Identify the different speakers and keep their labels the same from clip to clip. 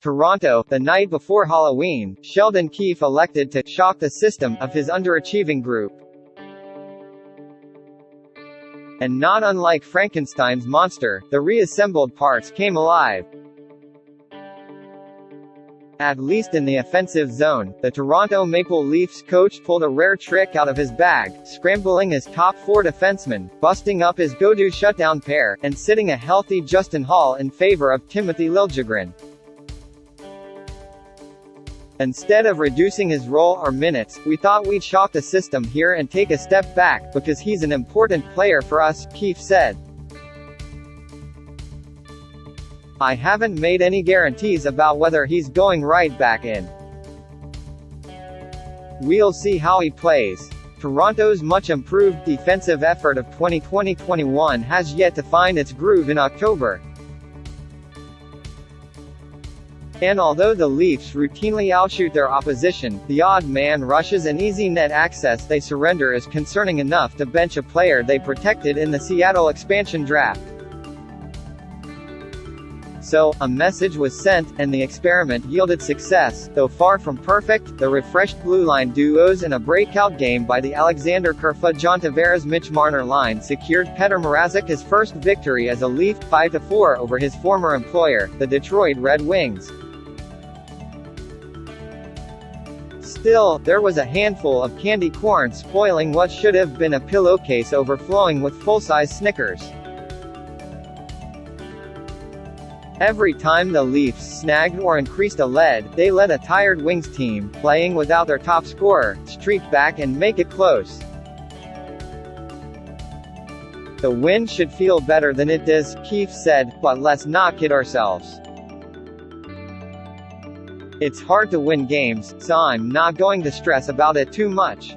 Speaker 1: Toronto, the night before Halloween, Sheldon Keefe elected to shock the system of his underachieving group. And not unlike Frankenstein's monster, the reassembled parts came alive. At least in the offensive zone, the Toronto Maple Leafs coach pulled a rare trick out of his bag, scrambling his top four defensemen, busting up his go-to shutdown pair, and sitting a healthy Justin Hall in favor of Timothy Liljegren. Instead of reducing his role or minutes, we thought we'd shock the system here and take a step back, because he's an important player for us, Keefe said. I haven't made any guarantees about whether he's going right back in. We'll see how he plays. Toronto's much improved defensive effort of 2020-21 has yet to find its groove in October. And although the Leafs routinely outshoot their opposition, the odd man rushes and easy net access they surrender is concerning enough to bench a player they protected in the Seattle expansion draft. So, a message was sent, and the experiment yielded success. Though far from perfect, the refreshed blue line duos and a breakout game by the Alexander Kerfoot-John Tavares-Mitch Marner line secured Petr Mrazek his first victory as a Leaf, 5-4 over his former employer, the Detroit Red Wings. Still, there was a handful of candy corn spoiling what should have been a pillowcase overflowing with full-size Snickers. Every time the Leafs snagged or increased a lead, they let a tired Wings team, playing without their top scorer, streak back and make it close. The win should feel better than it does, Keefe said, but let's not kid ourselves. It's hard to win games, so I'm not going to stress about it too much.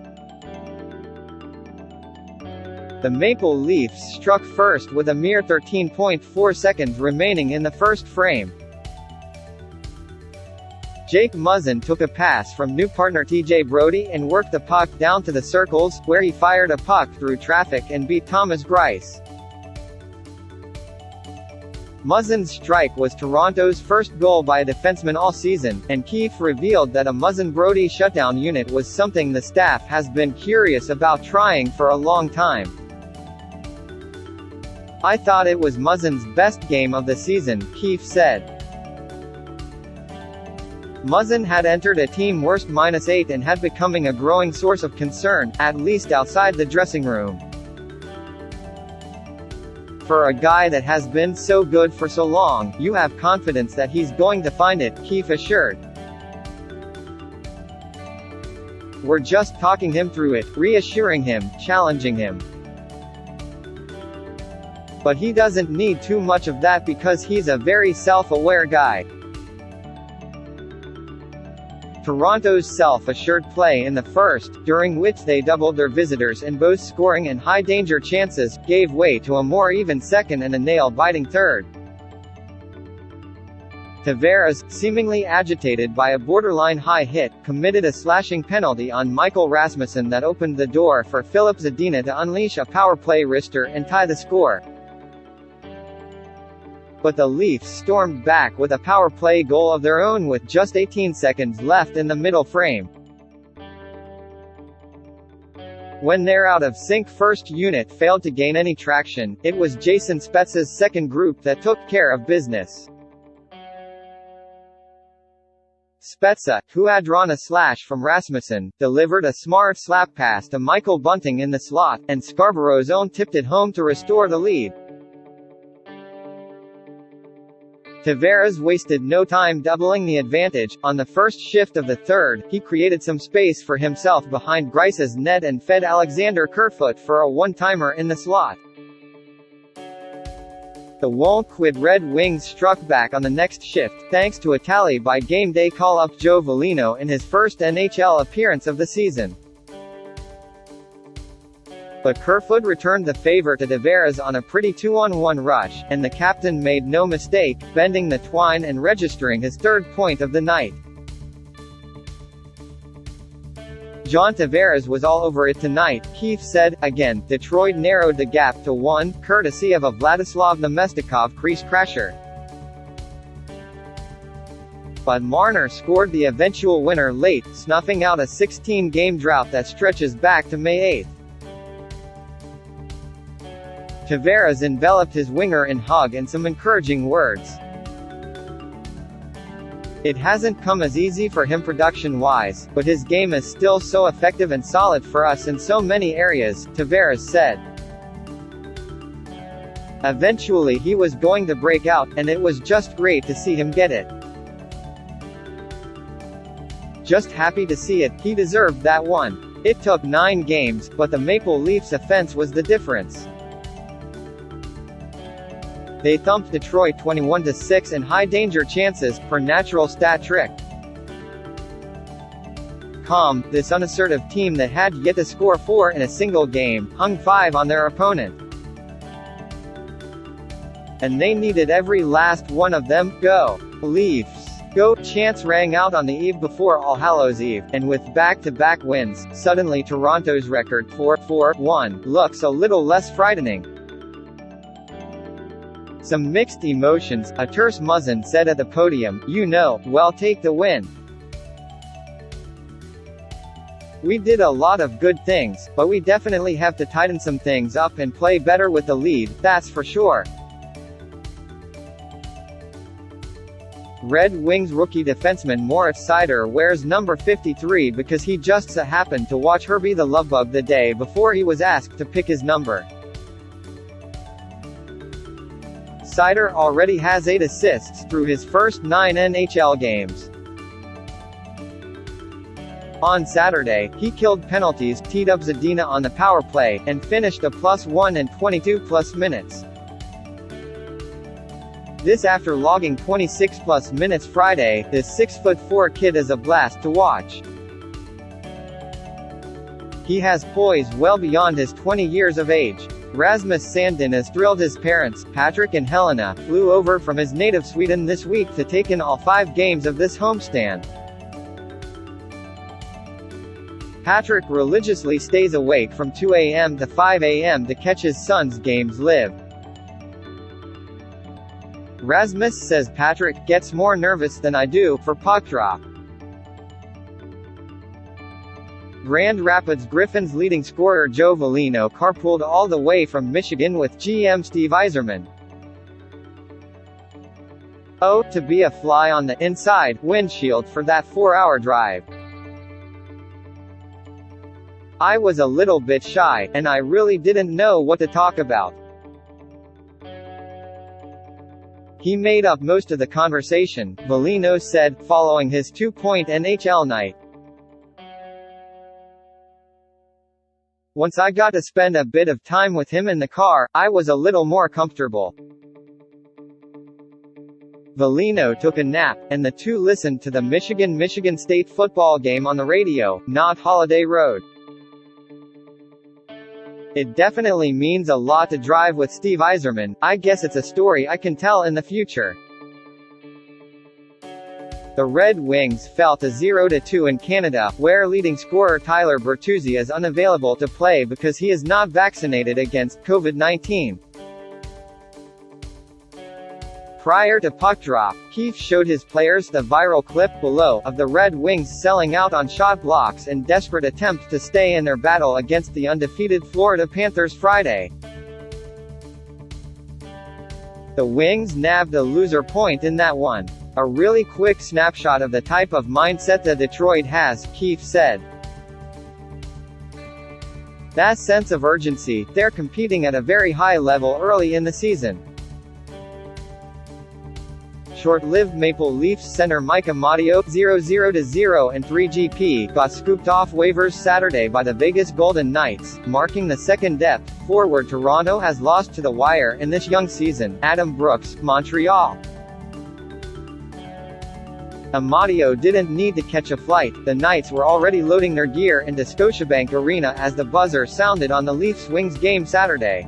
Speaker 1: The Maple Leafs struck first with a mere 13.4 seconds remaining in the first frame. Jake Muzzin took a pass from new partner TJ Brodie and worked the puck down to the circles, where he fired a puck through traffic and beat Thomas Greiss. Muzzin's strike was Toronto's first goal by a defenseman all season, and Keefe revealed that a Muzzin-Brodie shutdown unit was something the staff has been curious about trying for a long time. I thought it was Muzzin's best game of the season, Keefe said. Muzzin had entered a team worst -8 and had becoming a growing source of concern, at least outside the dressing room. For a guy that has been so good for so long, you have confidence that he's going to find it, Keefe assured. We're just talking him through it, reassuring him, challenging him. But he doesn't need too much of that because he's a very self-aware guy. Toronto's self-assured play in the first, during which they doubled their visitors in both scoring and high-danger chances, gave way to a more even second and a nail-biting third. Tavares, seemingly agitated by a borderline high hit, committed a slashing penalty on Michael Rasmussen that opened the door for Filip Zadina to unleash a power play wrister and tie the score. But the Leafs stormed back with a power play goal of their own with just 18 seconds left in the middle frame. When their out-of-sync first unit failed to gain any traction, it was Jason Spezza's second group that took care of business. Spezza, who had drawn a slash from Rasmussen, delivered a smart slap pass to Michael Bunting in the slot, and Scarborough's own tipped it home to restore the lead. Tavares wasted no time doubling the advantage. On the first shift of the third, he created some space for himself behind Greiss's net and fed Alexander Kerfoot for a one-timer in the slot. The Won't Quit Red Wings struck back on the next shift, thanks to a tally by game-day call-up Joe Veleno in his first NHL appearance of the season. But Kerfoot returned the favor to Tavares on a pretty 2-on-1 rush, and the captain made no mistake, bending the twine and registering his third point of the night. John Tavares was all over it tonight, Keefe said. Again, Detroit narrowed the gap to 1, courtesy of a Vladislav Namestnikov crease crasher. but Marner scored the eventual winner late, snuffing out a 16-game drought that stretches back to May 8. Tavares enveloped his winger in hug and some encouraging words. It hasn't come as easy for him production-wise, but his game is still so effective and solid for us in so many areas, Tavares said. Eventually he was going to break out, and it was just great to see him get it. Just happy to see it, he deserved that one. It took 9 games, but the Maple Leafs' offense was the difference. They thumped Detroit 21-6 in high-danger chances, per natural stat trick. Calm, this unassertive team that had yet to score 4 in a single game, hung 5 on their opponent. And they needed every last one of them. Go, Leafs! Go! Chants rang out on the eve before All Hallows Eve, and with back-to-back wins, suddenly Toronto's record 4-4-1 looks a little less frightening. Some mixed emotions, a terse Muzzin said at the podium, well, take the win. We did a lot of good things, but we definitely have to tighten some things up and play better with the lead, that's for sure. Red Wings rookie defenseman Moritz Seider wears number 53 because he just so happened to watch Herbie the Lovebug the day before he was asked to pick his number. Seider already has 8 assists through his first 9 NHL games. On Saturday, he killed penalties, teed up Zadina on the power play, and finished a +1 in 22+ minutes. This after logging 26+ minutes Friday. This 6'4" kid is a blast to watch. He has poise well beyond his 20 years of age. Rasmus Sandin has thrilled his parents, Patrick and Helena, flew over from his native Sweden this week to take in all 5 games of this homestand. Patrick religiously stays awake from 2 a.m. to 5 a.m. to catch his son's games live. Rasmus says Patrick gets more nervous than I do for puck drop. Grand Rapids Griffins leading scorer Joe Veleno carpooled all the way from Michigan with GM Steve Yzerman. Oh, to be a fly on the inside windshield for that 4-hour drive. I was a little bit shy, and I really didn't know what to talk about. He made up most of the conversation, Veleno said, following his 2-point NHL night. Once I got to spend a bit of time with him in the car, I was a little more comfortable. Veleno took a nap, and the two listened to the Michigan State football game on the radio, not Holiday Road. It definitely means a lot to drive with Steve Yzerman. I guess it's a story I can tell in the future. The Red Wings fell to 0-2 in Canada, where leading scorer Tyler Bertuzzi is unavailable to play because he is not vaccinated against COVID-19. Prior to puck drop, Keefe showed his players the viral clip below of the Red Wings selling out on shot blocks in desperate attempt to stay in their battle against the undefeated Florida Panthers Friday. The Wings nabbed a loser point in that one. A really quick snapshot of the type of mindset that Detroit has, Keefe said. That sense of urgency, they're competing at a very high level early in the season. Short-lived Maple Leafs center Mike Amadio, 0-0 and 3GP, got scooped off waivers Saturday by the Vegas Golden Knights, marking the second depth forward Toronto has lost to the wire in this young season. Adam Brooks, Montreal. Amadio didn't need to catch a flight, the Knights were already loading their gear into Scotiabank Arena as the buzzer sounded on the Leafs-Wings game Saturday.